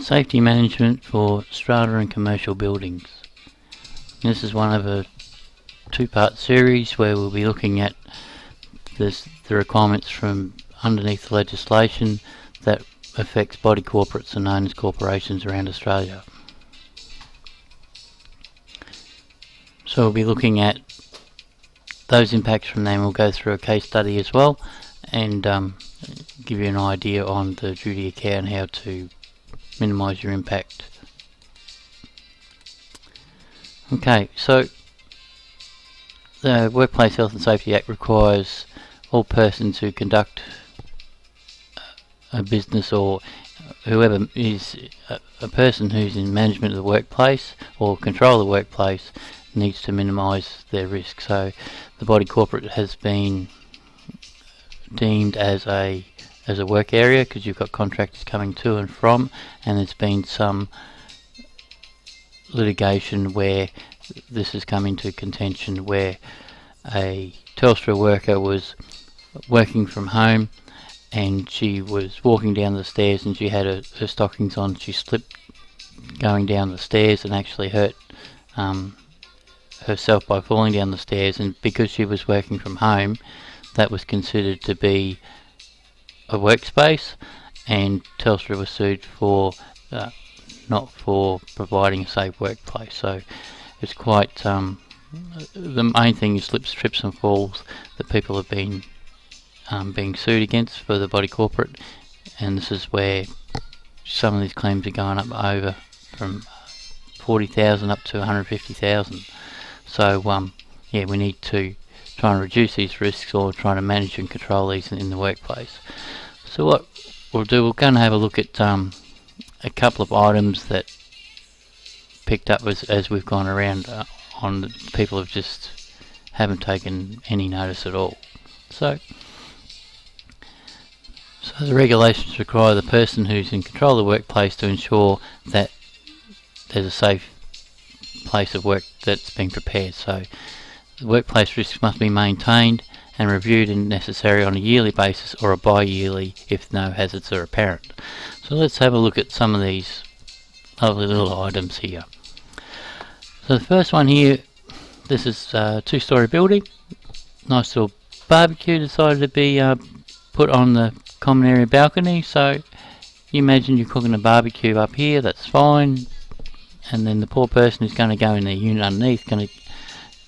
Safety management for strata and commercial buildings. This is one of a two-part series where we'll be looking at the requirements from underneath the legislation that affects body corporates and owners corporations around Australia. So we'll be looking at those impacts from them. We'll go through a case study as well and give you an idea on the duty of care and how to minimise your impact. Okay, so the Workplace Health and Safety Act requires all persons who conduct a business, or whoever is a person who's in management of the workplace or control of the workplace, needs to minimise their risk. So the body corporate has been deemed as a work area because you've got contractors coming to and from, and there's been some litigation where this has come into contention where a Telstra worker was working from home and she was walking down the stairs and she had her stockings on. She slipped going down the stairs and actually hurt herself by falling down the stairs, and because she was working from home, that was considered to be a workspace, and Telstra was sued for not for providing a safe workplace. So it's quite the main thing is slips, trips and falls that people have been being sued against for the body corporate, and this is where some of these claims are going up over from 40,000 up to 150,000. So yeah, we need to try and reduce these risks or try to manage and control these in the workplace. So what we'll do, we're going to have a look at a couple of items that picked up as we've gone around on the people have just haven't taken any notice at all. So the regulations require the person who's in control of the workplace to ensure that there's a safe place of work that's been prepared. So the workplace risks must be maintained and reviewed if necessary on a yearly basis or a bi-yearly if no hazards are apparent. So let's have a look at some of these lovely little items here. So the first one here, this is a two-storey building. Nice little barbecue decided to be put on the common area balcony. So you imagine you're cooking a barbecue up here, that's fine, and then the poor person who's going to go in their unit underneath,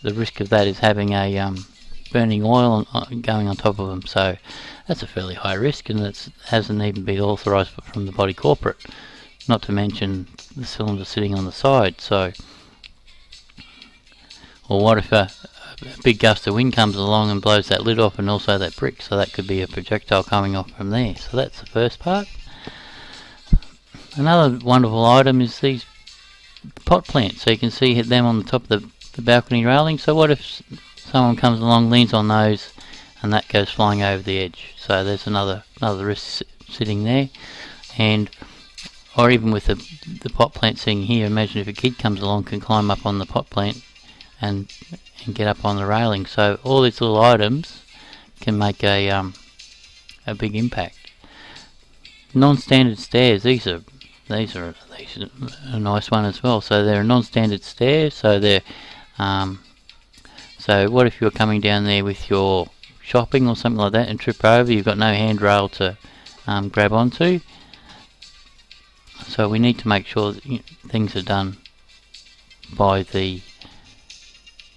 the risk of that is having a burning oil going on top of them. So that's a fairly high risk, and it hasn't even been authorised from the body corporate, not to mention the cylinder sitting on the side. So, or what if a big gust of wind comes along and blows that lid off and also that brick? So that could be a projectile coming off from there. So that's the first part. Another wonderful item is these pot plants. So you can see them on the top of the balcony railing. So what if someone comes along, leans on those, and that goes flying over the edge? So there's another risk sitting there. And or even with the pot plant sitting here, imagine if a kid comes along, can climb up on the pot plant and get up on the railing. So all these little items can make a big impact. Non-standard stairs. These are a nice one as well. So they're a non-standard stair. So they're so what if you're coming down there with your shopping or something like that and trip over? You've got no handrail to grab onto. So we need to make sure that things are done by the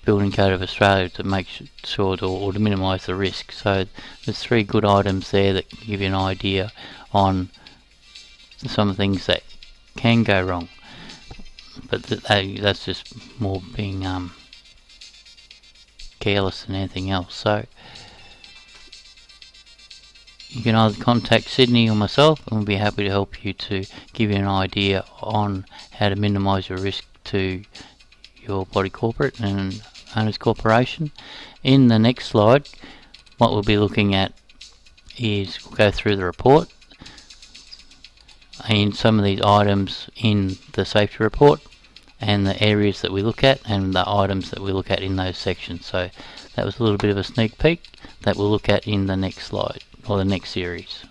Building Code of Australia to make sure or to minimise the risk. So there's three good items there that give you an idea on some of the things that can go wrong. But that's just more being careless than anything else. So you can either contact Sydney or myself, and we'll be happy to help you to give you an idea on how to minimise your risk to your body corporate and owners corporation. In the next slide, what we'll be looking at is we'll go through the report and some of these items in the safety report and the areas that we look at and the items that we look at in those sections. So that was a little bit of a sneak peek that we'll look at in the next slide or the next series.